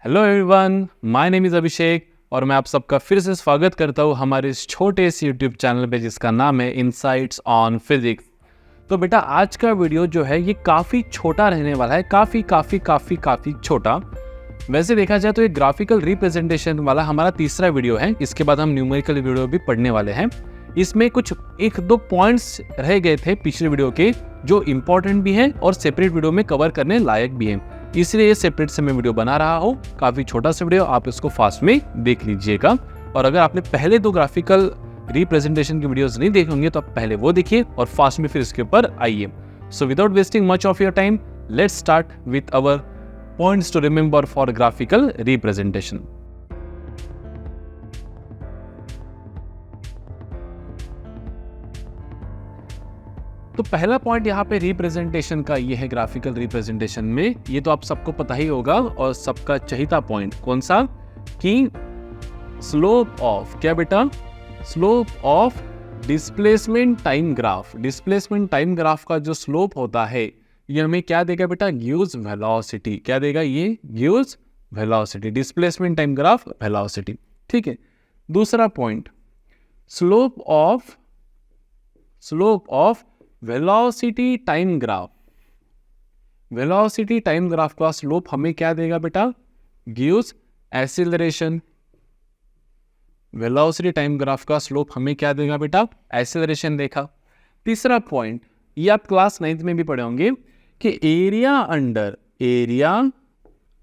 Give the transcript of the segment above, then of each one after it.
Hello everyone, my name is Abhishek और मैं आप सबका फिर से स्वागत करता हूँ हमारे इस छोटे से यूट्यूब चैनल पे जिसका नाम है इनसाइट्स ऑन फिजिक्स। तो बेटा आज का वीडियो जो है ये काफ़ी छोटा रहने वाला है, काफ़ी छोटा। वैसे देखा जाए तो ये ग्राफिकल रिप्रेजेंटेशन वाला हमारा तीसरा वीडियो है। इसके बाद हम न्यूमेरिकल वीडियो भी पढ़ने वाले हैं। इसमें कुछ एक दो पॉइंट्स रह गए थे पिछले वीडियो के जो इम्पोर्टेंट भी हैं और सेपरेट वीडियो में कवर करने लायक भी हैं, इसलिए ये सेपरेट से मैं वीडियो बना रहा हूँ। काफ़ी छोटा सा वीडियो, आप इसको फास्ट में देख लीजिएगा। और अगर आपने पहले दो ग्राफिकल रिप्रेजेंटेशन की वीडियोस नहीं देखे होंगे तो आप पहले वो देखिए और फास्ट में फिर इसके ऊपर आइए। So without wasting much of your time, let's start with our points to remember for graphical representation. तो पहला पॉइंट यहाँ पे रिप्रेजेंटेशन का ये है ग्राफिकल रिप्रेजेंटेशन में, ये तो आप सबको पता ही होगा और सबका चहीता पॉइंट कौन सा, कि स्लोप ऑफ क्या बेटा, slope of displacement time graph. Displacement time graph का जो स्लोप होता है ये हमें क्या देगा बेटा, गिव्स वेलोसिटी। क्या देगा ये, gives velocity. Displacement time graph velocity, ठीक है। दूसरा point, slope of velocity time graph. Velocity time graph का स्लोप हमें क्या देगा बेटा, gives acceleration. Velocity time graph का स्लोप हमें क्या देगा बेटा, एक्सीलरेशन देखा। तीसरा पॉइंट, ये आप क्लास 9th में भी पढ़े होंगे कि एरिया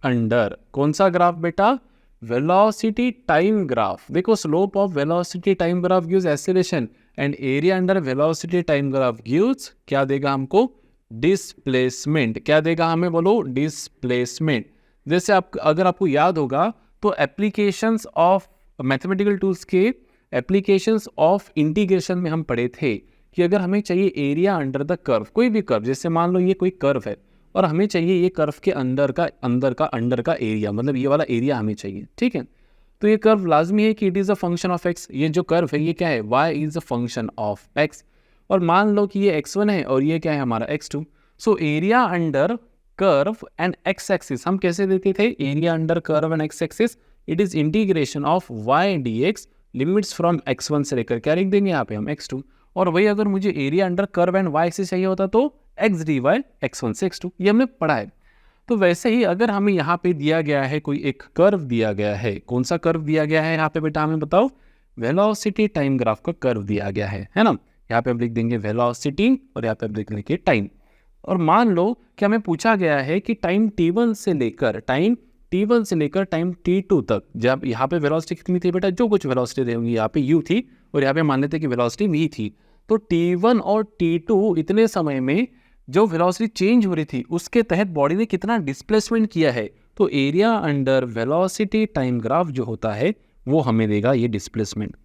अंडर कौन सा ग्राफ बेटा, वेलोसिटी टाइम ग्राफ। देखो slope of velocity time graph gives acceleration and area under velocity time graph gives क्या देगा हमको, डिस्प्लेसमेंट। क्या देगा हमें, बोलो, डिस्प्लेसमेंट। जैसे आप अगर आपको याद होगा तो एप्लीकेशंस ऑफ मैथमेटिकल टूल्स के एप्लीकेशंस ऑफ इंटीग्रेशन में हम पढ़े थे कि अगर हमें चाहिए एरिया अंडर द कर्व, कोई भी कर्व, जैसे मान लो ये कोई कर्व है और हमें चाहिए ये कर्व के अंदर का एरिया, मतलब ये वाला एरिया हमें चाहिए, ठीक है। तो ये कर्व लाजमी है कि it is a function of x. ये जो कर्व है ये क्या है, y is a function of x. और मान लो कि ये x1 है और ये क्या है हमारा x2। So area under curve and x axis हम कैसे देते थे, area under curve and x axis it is integration of y dx, limits from x1 से लेकर क्या लिख देंगे यहाँ पे हम x2। और वही अगर मुझे area under curve and y axis चाहिए होता तो x dy x1 से x2, ये हमने पढ़ा है। तो वैसे ही अगर हमें यहाँ पे दिया गया है कोई एक कर्व दिया गया है, कौन सा कर्व दिया गया है यहाँ पे बेटा हमें बताओ, वेलोसिटी टाइम ग्राफ का कर्व दिया गया है ना। यहाँ पे हम लिख देंगे वेलोसिटी और यहाँ पे हम लिख लेंगे टाइम। और मान लो कि हमें पूछा गया है कि टाइम t1 से लेकर टाइम t2 तक, जब यहाँ पे वेलोसिटी कितनी थी बेटा, जो कुछ वेलोसिटी रही होंगी यहाँ पे u थी और यहाँ पे मान लेते कि वेलोसिटी v थी। तो t1 और t2 इतने समय में जो वेलोसिटी चेंज हो रही थी उसके तहत बॉडी ने कितना डिस्प्लेसमेंट किया है, तो area under velocity time graph जो होता है वो हमें देगा ये डिस्प्लेसमेंट।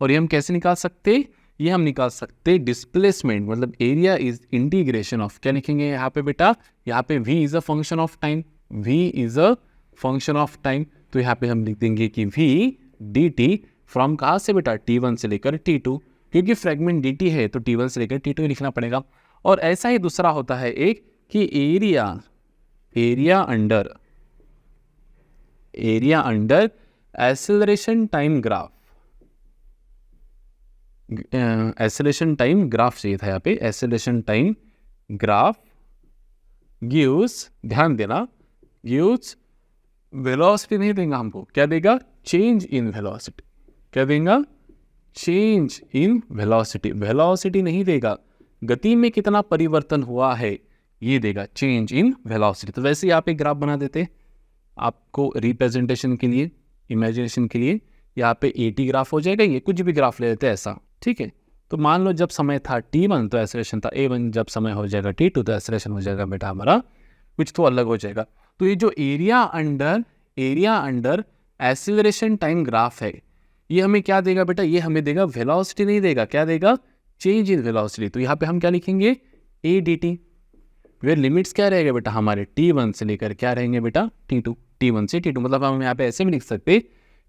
और ये हम कैसे निकाल सकते, ये हम निकाल सकते डिस्प्लेसमेंट मतलब एरिया इज इंटीग्रेशन ऑफ, क्या लिखेंगे यहाँ पे बेटा, यहाँ पे v is a function of time, v is a function of time. तो यहाँ पे हम लिख देंगे कि v dt फ्रॉम कहाँ से बेटा, t1 से लेकर t2, क्योंकि फ्रेगमेंट dt है तो t1 से लेकर t2 लिखना पड़ेगा। और ऐसा ही दूसरा होता है एक कि area under acceleration time graph, acceleration time graph चाहिए था यहाँ पे, एक्सेलरेशन टाइम ग्राफ गिव्स, ध्यान देना, गिव्स वेलोसिटी नहीं देगा हमको, क्या देगा, चेंज इन वेलोसिटी। क्या देगा, चेंज इन वेलोसिटी। वेलोसिटी नहीं देगा, गति में कितना परिवर्तन हुआ है ये देगा, चेंज इन वेलोसिटी। तो वैसे ही आप एक ग्राफ बना देते आपको रिप्रेजेंटेशन के लिए, इमेजिनेशन के लिए, यहाँ पे AT ग्राफ हो जाएगा, ये कुछ भी ग्राफ ले लेते हैं ऐसा, ठीक है। तो मान लो जब समय था t1 तो एक्सेलरेशन था a1, जब समय हो जाएगा t2 तो एक्सेलरेशन हो जाएगा बेटा हमारा कुछ तो अलग हो जाएगा। तो ये जो area under acceleration time graph है ये हमें क्या देगा बेटा, ये हमें देगा वेलोसिटी नहीं देगा, क्या देगा, चेंज इन वेलोसिटी। तो यहाँ पे हम क्या लिखेंगे, a dt, वे लिमिट्स क्या रहेगा बेटा हमारे t1 से लेकर क्या रहेंगे बेटा t2, t1 से t2। मतलब हम यहाँ पे ऐसे भी लिख सकते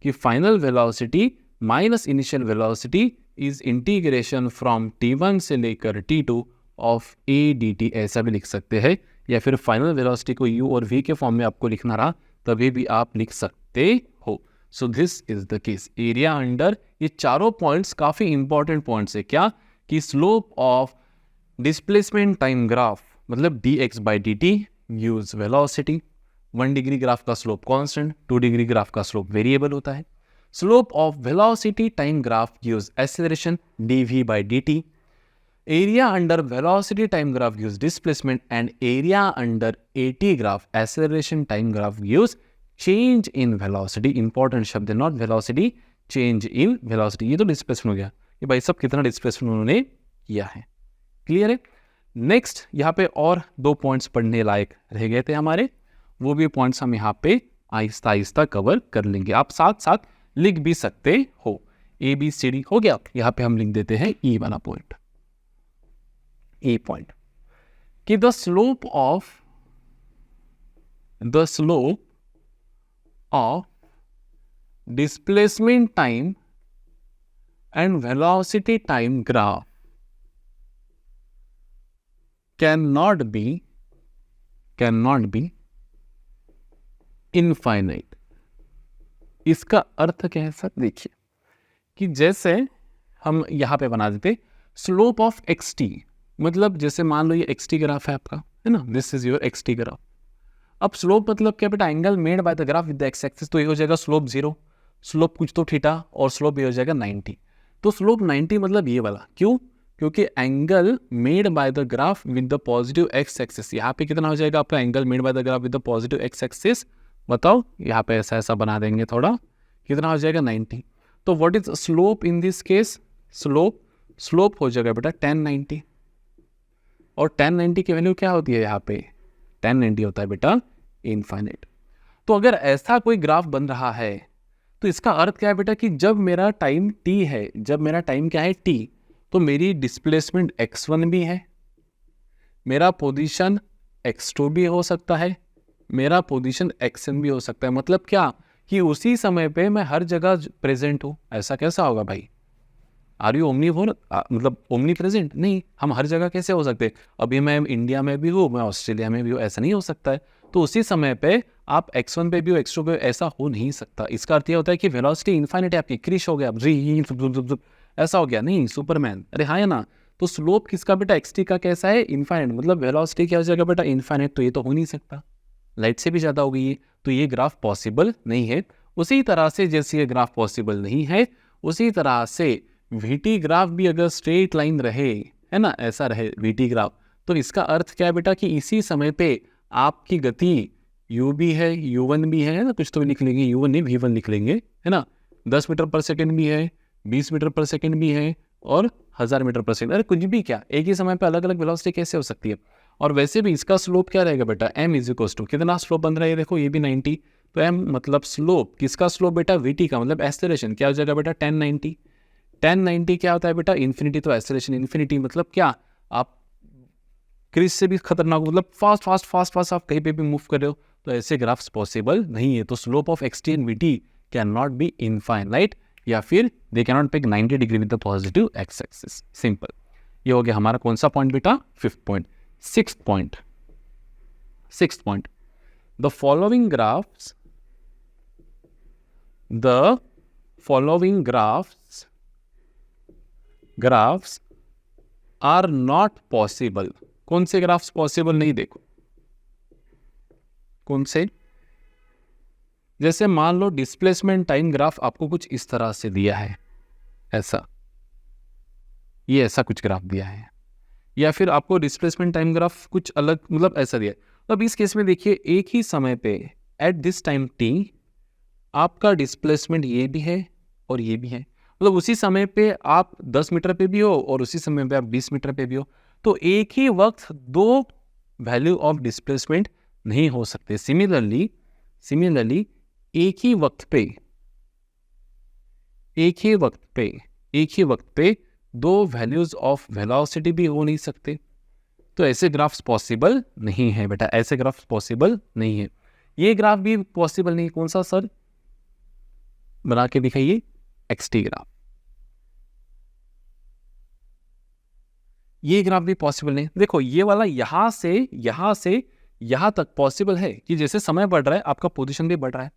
कि final velocity minus initial velocity is integration from t1 से लेकर t2 ऑफ a dt, ऐसा भी लिख सकते हैं। या फिर फाइनल वेलोसिटी को u और v के फॉर्म में आपको लिखना रहा तभी भी आप लिख सकते हो। So this is the case area under. ये चारों पॉइंट्स काफी इंपॉर्टेंट पॉइंट्स है। क्या कि slope of displacement time graph मतलब dx by dt use velocity. 1 degree graph का स्लोप कांस्टेंट, 2 डिग्री ग्राफ का स्लोप वेरिएबल होता है। Slope of velocity time graph use acceleration dv by dt। Area under velocity time graph use displacement and area under AT graph acceleration time graph use change in velocity. Important शब्द है, not velocity, change in velocity. ये तो displacement हो गया। ये भाई सब कितना डिस्प्लेसमेंट उन्होंने किया है, क्लियर है। नेक्स्ट यहाँ पे और 2 पॉइंट्स पढ़ने लायक रह गए थे हमारे, वो भी पॉइंट्स हम यहाँ पे आहिस्ता आहिस्ता कवर कर लेंगे। आप साथ साथ लिख भी सकते हो। ABCD हो गया, यहाँ पे हम लिख देते हैं E वाला पॉइंट, E पॉइंट कि the slope of displacement time and velocity time graph cannot be infinite। इसका अर्थ क्या है सर? देखिए कि जैसे हम यहां पे बना देते स्लोप ऑफ xt, मतलब जैसे मान लो ये xt ग्राफ है आपका, है ना, this is your xt graph. अब स्लोप मतलब क्या बेटा? Angle made by the graph with the x axis. तो ये हो जाएगा स्लोप 0, स्लोप कुछ तो थीटा, और स्लोप ये हो जाएगा 90। तो स्लोप 90 मतलब ये वाला। क्यों? क्योंकि angle made by the graph with the positive x axis. यहाँ पे कितना हो जाएगा आपका angle made by the graph with the positive x axis? बताओ, यहाँ पे ऐसा ऐसा बना देंगे थोड़ा, कितना हो जाएगा 90। तो what is slope in this case? Slope हो जाएगा बेटा 1090। और 1090 की वैल्यू क्या होती है यहाँ पे? 1090 होता है बेटा इनफाइनाइट। तो अगर ऐसा कोई ग्राफ बन रहा है तो इसका अर्थ क्या है बेटा कि जब मेरा टाइम t है, जब मेरा टाइम क्या है t, तो मेरी डिस्प्लेसमेंट x1 भी है, मेरा पोजीशन x2 भी हो सकता है, मेरा पोजीशन xn भी हो सकता है। मतलब क्या कि उसी समय पे मैं हर जगह प्रेजेंट हूं। ऐसा कैसा होगा भाई? आर यू ओमनीवोर, मतलब ओमनी प्रेजेंट? नहीं, हम हर जगह कैसे हो सकते? अभी मैं इंडिया में भी हूँ, मैं ऑस्ट्रेलिया में भी हूँ, ऐसा नहीं हो सकता है। तो उसी समय पे आप x1 पे भी हो, x2 पे, ऐसा हो नहीं सकता। इसका अर्थ ये होता है कि वेलोसिटी इनफाइनाइट है आपकी, क्रिश हो गया, ऐसा हो गया नहीं सुपरमैन। अरे हाँ है ना। तो स्लोप किसका बेटा? xt का कैसा है? इनफाइनाइट। मतलब वेलोसिटी क्या हो जाएगा बेटा? इनफाइनाइट। तो ये तो हो नहीं सकता, लाइट से भी ज़्यादा हो गई है, तो ये ग्राफ पॉसिबल नहीं है। उसी तरह से जैसे ये ग्राफ पॉसिबल नहीं है, उसी तरह से VT ग्राफ भी अगर स्ट्रेट लाइन रहे, है ना, ऐसा रहे VT ग्राफ, तो इसका अर्थ क्या है बेटा कि इसी समय पे आपकी गति u भी है, u1 भी है ना, कुछ तो भी लिख लेंगे, u1 नहीं v1 लिख लेंगे, है ना, 10 मीटर पर सेकेंड भी है, 20 मीटर पर सेकेंड भी है, और 1000 मीटर पर सेकेंड। अरे कुछ भी क्या, एक ही समय पे अलग अलग वेलोसिटी कैसे हो सकती है? और वैसे भी इसका स्लोप क्या रहेगा बेटा? m इज इक्वल टू कितना स्लोप बन रहा है? देखो ये भी 90, तो m मतलब स्लोप, किसका स्लोप बेटा? VT का, मतलब एक्सेलरेशन क्या हो जाएगा बेटा? 1090। 1090 क्या होता है बेटा? इन्फिनिटी। तो एक्सेलरेशन इन्फिनिटी मतलब क्या? आप क्रिस से भी खतरनाक, मतलब फास्ट आप कहीं पे भी मूव कर रहे हो, तो ऐसे ग्राफ्स पॉसिबल नहीं है। तो slope of xt and VT can not be infinite, या फिर they can not pick 90 degree with the positive x axis. Simple. ये हो गया हमारा कौन सा पॉइंट बेटा? 5th point. 6th point, the following graphs are not possible. कौन से ग्राफ्स पॉसिबल नहीं? देखो कौन से, जैसे मान लो डिस्प्लेसमेंट टाइम ग्राफ आपको कुछ इस तरह से दिया है, ऐसा, ये ऐसा कुछ ग्राफ दिया है, या फिर आपको डिस्प्लेसमेंट टाइम ग्राफ कुछ अलग, मतलब ऐसा दिया है। तो अब इस केस में देखिए, एक ही समय पे एट दिस टाइम t आपका डिस्प्लेसमेंट ये भी है और ये भी है। मतलब उसी समय पे आप 10 मीटर पे भी हो और उसी समय पे आप 20 मीटर पे भी हो। तो एक ही वक्त दो वैल्यू ऑफ डिस्प्लेसमेंट नहीं हो सकते। सिमिलरली एक ही वक्त पे दो वैल्यूज ऑफ वेलोसिटी भी हो नहीं सकते। तो ऐसे ग्राफ्स पॉसिबल नहीं है बेटा, ऐसे ग्राफ्स पॉसिबल नहीं है। ये ग्राफ भी पॉसिबल नहीं। कौन सा सर? बना के दिखाइए, xt ग्राफ। ये ग्राफ भी पॉसिबल नहीं। देखो ये वाला यहां से यहाँ तक पॉसिबल है कि जैसे समय बढ़ रहा है आपका पोजीशन भी बढ़ रहा है,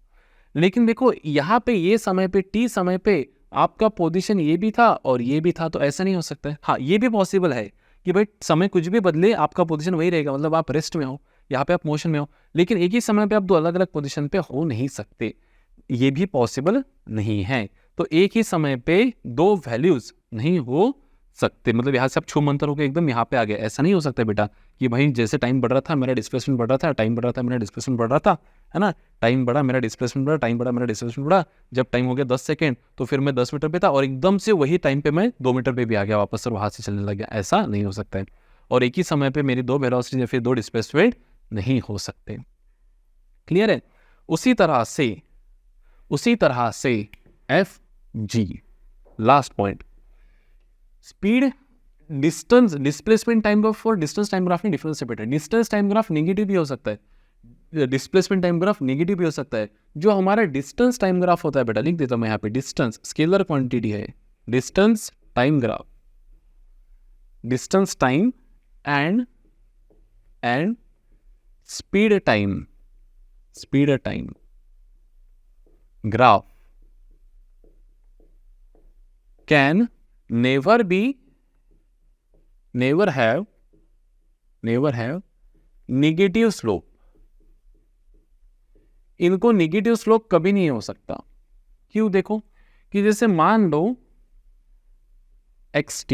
लेकिन देखो यहाँ पे ये समय पे टी समय पे आपका पोजीशन ये भी था और ये भी था, तो ऐसा नहीं हो सकता है। हाँ, ये भी पॉसिबल है कि भाई समय कुछ भी बदले आपका पोजीशन वही रहेगा, मतलब आप रेस्ट में हो, यहाँ पे आप मोशन में हो, लेकिन एक ही समय पे आप दो अलग अलग पोजीशन पे हो नहीं सकते, ये भी पॉसिबल नहीं है। तो एक ही समय पे दो वैल्यूज नहीं हो सकते, मतलब यहाँ से आप छू मंतर होकर एकदम यहाँ पे आ गए, ऐसा नहीं हो सकता बेटा कि भाई जैसे टाइम बढ़ रहा था मेरा डिस्प्लेसमेंट बढ़ रहा था, टाइम बढ़ रहा था मेरा डिस्प्लेसमेंट बढ़ रहा था, है ना, टाइम बढ़ा मेरा डिस्प्लेसमेंट बढ़ा, टाइम बढ़ा मेरा डिस्प्लेसमेंट बढ़ा, जब टाइम हो गया 10 सेकंड तो फिर मैं 10 मीटर पे था और एकदम से वही टाइम पे मैं 2 मीटर पे भी आ गया वापस और वहां से चलने लग गया, ऐसा नहीं हो सकता है। और एक ही समय पे मेरी दो वेलोसिटी या फिर दो डिस्प्लेसमेंट नहीं हो सकते। क्लियर है? उसी तरह से F G, last point, speed distance displacement time graph और डिस्टेंस टाइम ग्राफ में डिफरेंस से बेटा, डिस्टेंस टाइम ग्राफ नेगेटिव भी हो सकता है, डिस्प्लेसमेंट टाइम ग्राफ नेगेटिव भी हो सकता है। जो हमारा डिस्टेंस टाइम ग्राफ होता है बेटा, लिख देता हूं मैं यहाँ पे, डिस्टेंस स्केलर क्वांटिटी है, distance time graph, distance time and speed time graph can never have negative slope. इनको नेगेटिव स्लोप कभी नहीं हो सकता। क्यों? देखो कि जैसे मान लो xt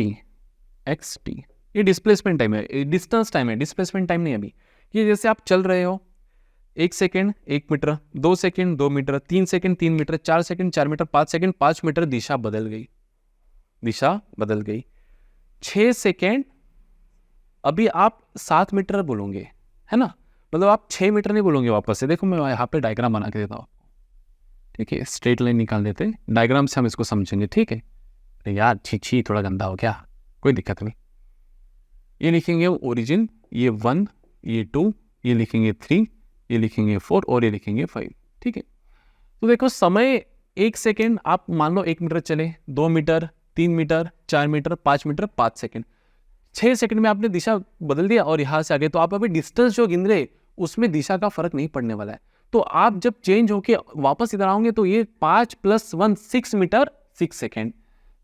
ये डिस्प्लेसमेंट टाइम है, डिस्टेंस टाइम है, डिस्प्लेसमेंट टाइम नहीं अभी। ये जैसे आप चल रहे हो 1 second 1 metre, 2 second 2 metre, 3 second 3 metre, 4 second 4 metre, 5 second 5 metre, दिशा बदल गई। 6 सेकेंड अभी आप 7 मीटर बोलोगे, है ना, मतलब आप 6 मीटर नहीं बोलोगे वापस से। देखो मैं यहाँ पे डायग्राम बना के देता हूँ, ठीक है, स्ट्रेट लाइन निकाल देते हैं, डायग्राम से हम इसको समझेंगे, ठीक है। तो यार छी थोड़ा गंदा हो गया, कोई दिक्कत नहीं। ये लिखेंगे ओरिजिन, ये 1, ये 2, ये लिखेंगे 3, ये लिखेंगे 4 और ये लिखेंगे 5, ठीक है। तो देखो समय 1 सेकेंड आप मान लो 1 मीटर चले, 2 metre, 3 metre, 4 metre, 5 metre, 5 second, 6 second में आपने दिशा बदल दिया और यहां से आगे, तो आप अभी डिस्टेंस जो गिन रहे उसमें दिशा का फर्क नहीं पड़ने वाला है। तो आप जब चेंज होके वापस इधर आओगे तो ये 5 + 1 6 metre 6 second,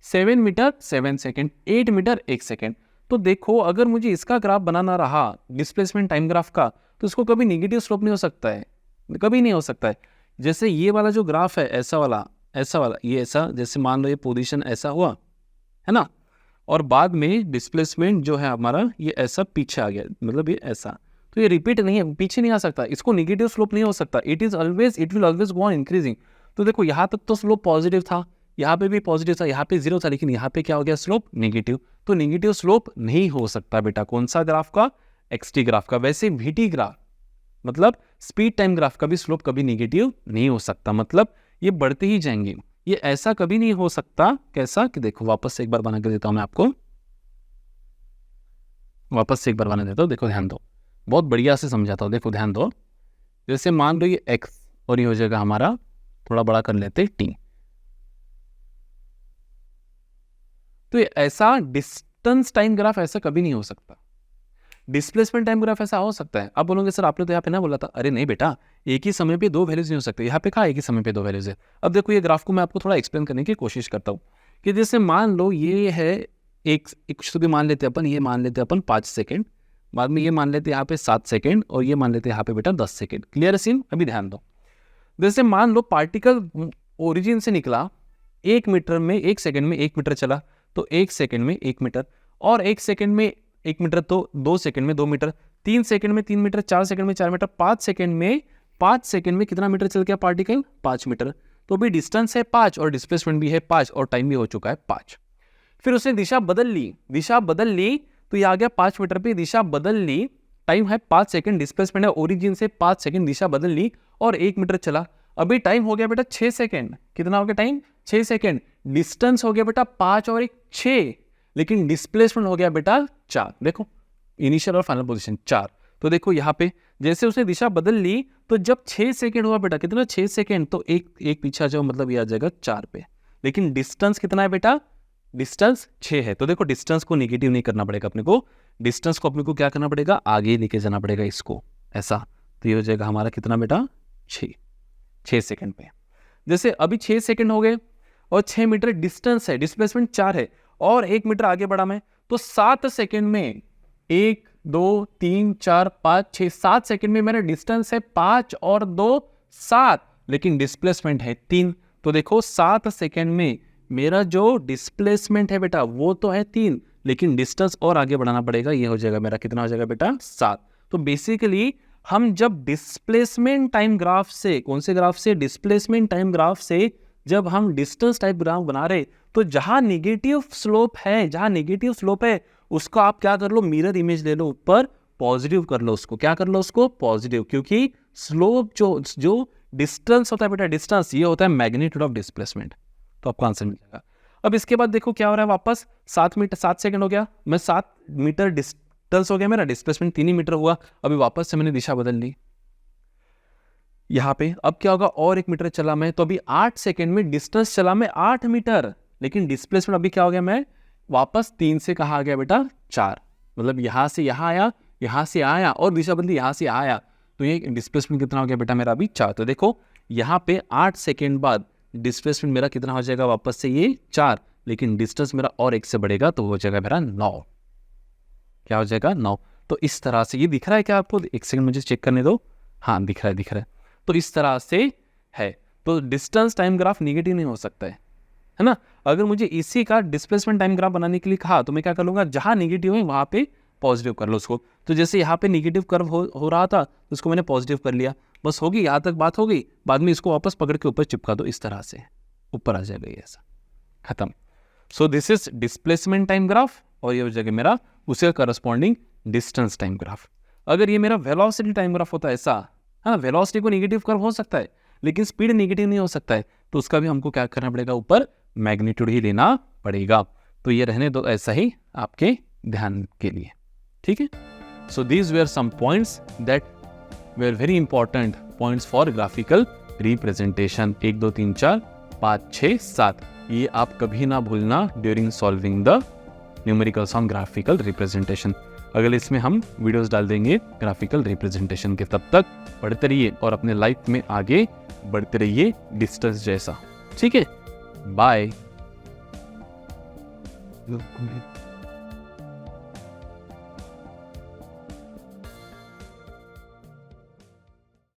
7 metre 7 second, 8 metre 1 second. तो देखो अगर मुझे इसका ग्राफ बनाना रहा डिस्प्लेसमेंट टाइम ग्राफ का, तो इसको कभी नेगेटिव स्लोप नहीं हो सकता है, कभी नहीं हो सकता है। जैसे ये वाला जो ग्राफ है ऐसा वाला ये ऐसा, जैसे मान लो ये पोजीशन ऐसा हुआ, है ना, और बाद में डिस्प्लेसमेंट जो है हमारा ये ऐसा पीछे आ गया, मतलब ये ऐसा, तो ये रिपीट नहीं है, पीछे नहीं आ सकता, इसको नेगेटिव स्लोप नहीं हो सकता। It will always go on increasing. तो देखो यहाँ तक तो स्लोप पॉजिटिव था, यहाँ पे भी पॉजिटिव था, यहाँ पे 0 था, लेकिन यहाँ पे क्या हो गया, स्लोप नेगेटिव। तो नेगेटिव स्लोप नहीं हो सकता बेटा, कौन सा ग्राफ का, एक्सटी ग्राफ का। वैसे वीटी ग्राफ मतलब स्पीड टाइम ग्राफ का भी स्लोप कभी नेगेटिव नहीं हो सकता, मतलब ये बढ़ते ही जाएंगे, ये ऐसा कभी नहीं हो सकता। कैसा कि देखो वापस से एक बार बना के देता हूं मैं आपको, वापस से एक बार बना देता हूं, देखो ध्यान दो, बहुत बढ़िया से समझाता हूं, देखो ध्यान दो। जैसे मान लो ये x और ये हो जाएगा हमारा, थोड़ा बड़ा कर लेते t, तो ये ऐसा डिस्टेंस टाइम ग्राफ ऐसा कभी नहीं हो सकता। डिस्प्लेसमेंट टाइम ग्राफ ऐसा हो सकता है। आप बोलोगे सर आपने तो यहाँ पे ना बोला था, अरे नहीं बेटा, एक ही समय पे दो वैल्यूज नहीं हो सकते, यहाँ पे कहा एक ही समय पे दो वैल्यूज है। अब देखो ये ग्राफ को मैं आपको थोड़ा एक्सप्लेन करने की कोशिश करता हूँ कि जैसे मान लो ये है एक भी मान लेते अपन, ये मान लेते अपन 5 सेकेंड, बाद में ये मान लेते यहाँ पे 7 सेकेंड और ये मान लेते यहाँ पे बेटा 10 सेकेंड। Clear scene? अभी ध्यान दो, जैसे मान लो पार्टिकल ओरिजिन से निकला 1 मीटर में 1 सेकेंड में 1 मीटर चला, तो 1 सेकेंड में 1 मीटर, और 1 सेकेंड में 1 मीटर, तो 2 सेकेंड में 2 मीटर, 3 सेकेंड में 3 मीटर, 4 सेकेंड में 4 मीटर, 5 सेकेंड में कितना मीटर चल गया पार्टिकल? 5 मीटर। तो भी डिस्टेंस है 5 और डिस्प्लेसमेंट भी है 5 और टाइम भी हो चुका है 5। फिर उसने दिशा बदल ली, तो ये आ गया 5 मीटर पे, दिशा बदल ली, टाइम है 5 सेकेंड, डिस्प्लेसमेंट है ओरिजिन से 5 सेकेंड, दिशा बदल ली और 1 मीटर चला। अभी टाइम हो गया बेटा 6 सेकेंड। कितना हो गया टाइम? 6 सेकेंड। डिस्टेंस हो गया बेटा 5 और 1 6, लेकिन डिस्प्लेसमेंट हो गया बेटा 4। देखो इनिशियल और फाइनल पोजीशन 4। तो देखो यहाँ पे जैसे उसने दिशा बदल ली, तो जब 6 सेकेंड हुआ बेटा, कितना 6 सेकेंड, तो एक पीछे आ जाओ, मतलब ये आ जाएगा 4 पे। लेकिन डिस्टेंस कितना है बेटा? डिस्टेंस 6 है। तो देखो डिस्टेंस को नेगेटिव नहीं करना पड़ेगा अपने को, डिस्टेंस को अपने को क्या करना पड़ेगा? आगे लेके जाना पड़ेगा इसको, ऐसा, तो ये हो जाएगा हमारा कितना बेटा 6 सेकंड पे। जैसे अभी 6 सेकंड हो गए और 6 मीटर डिस्टेंस है, डिस्प्लेसमेंट 4 है और 1 मीटर आगे बढ़ा मैं, तो 7 सेकंड में 1 2 3 4 5 6 7 सेकंड में मेरा डिस्टेंस है 5 और 2 7, लेकिन डिस्प्लेसमेंट है 3। तो देखो 7 सेकंड में मेरा जो डिस्प्लेसमेंट है बेटा वो तो है 3, लेकिन डिस्टेंस और आगे बढ़ाना पड़ेगा, ये हो जाएगा मेरा कितना हो जाएगा बेटा 7। तो बेसिकली हम जब डिस्प्लेसमेंट टाइम ग्राफ से, कौन से ग्राफ से, डिस्प्लेसमेंट टाइम ग्राफ से जब हम डिस्टेंस टाइप ग्राफ बना रहे, तो जहां नेगेटिव स्लोप है उसको आप क्या कर लो, मिरर इमेज ले लो, ऊपर पॉजिटिव कर लो उसको, क्या कर लो उसको पॉजिटिव, क्योंकि स्लोप जो डिस्टेंस होता है बेटा, डिस्टेंस ये होता है मैग्नीट्यूड ऑफ डिस्प्लेसमेंट। तो आपको आंसर मिल जाएगा। अब इसके बाद देखो क्या हो रहा है, वापस 7 सेकंड हो गया, मैं 7 मीटर डिस्टेंस हो गया, मेरा डिस्प्लेसमेंट 3 ही मीटर हुआ। अभी वापस से मैंने दिशा बदल ली यहाँ पे, अब क्या होगा, और 1 मीटर चला मैं, तो अभी 8 सेकंड में डिस्टेंस चला मैं 8 मीटर, लेकिन डिस्प्लेसमेंट अभी क्या हो गया, मैं वापस 3 से कहाँ आ गया बेटा 4, मतलब यहाँ से यहाँ आया, यहाँ से आया और दिशा बदली यहाँ से आया, तो ये डिस्प्लेसमेंट कितना हो गया बेटा मेरा अभी 4। तो देखो यहाँ पे 8 सेकेंड बाद डिस्प्लेसमेंट मेरा कितना हो जाएगा वापस से ये 4, लेकिन डिस्टेंस मेरा और 1 से बढ़ेगा तो हो जाएगा मेरा 9। क्या हो जाएगा 9। तो इस तरह से ये दिख रहा है क्या आपको, 1 सेकंड मुझे चेक करने दो, हाँ दिख रहा है। तो इस तरह से है, तो डिस्टेंस टाइम ग्राफ निगेटिव नहीं हो सकता है ना। अगर मुझे इसी का डिस्प्लेसमेंट टाइम ग्राफ बनाने के लिए कहा तो मैं क्या कर लूंगा, जहां निगेटिव है वहां पे पॉजिटिव कर लो उसको। तो जैसे यहाँ पे निगेटिव कर्व हो रहा था तो उसको मैंने पॉजिटिव कर लिया, बस होगी यहाँ तक बात हो गई, बाद में इसको वापस पकड़ के ऊपर चिपका दो, इस तरह से ऊपर आ जाएगा ये, ऐसा खत्म। So this is displacement time graph और ये हो जाएगा मेरा उसके करस्पॉन्डिंग डिस्टेंस टाइम ग्राफ। अगर ये मेरा वेलोसिटी टाइम ग्राफ होता है ऐसा, हाँ वेलोसिटी को निगेटिव कर्व हो सकता है लेकिन स्पीड निगेटिव नहीं हो सकता है, तो उसका भी हमको क्या करना पड़ेगा, ऊपर मैग्नीट्यूड ही लेना पड़ेगा। तो ये रहने दो ऐसा ही आपके ध्यान के लिए, ठीक है। So these were some points that were very important points for graphical representation. 1 2 3 4 5 6 7 ये आप कभी ना भूलना during solving the numericals on graphical representation. अगले इसमें हम वीडियोस डाल देंगे ग्राफिकल रिप्रेजेंटेशन के, तब तक पढ़ते रहिए और अपने लाइफ में आगे बढ़ते रहिए डिस्टेंस जैसा, ठीक है। बाय।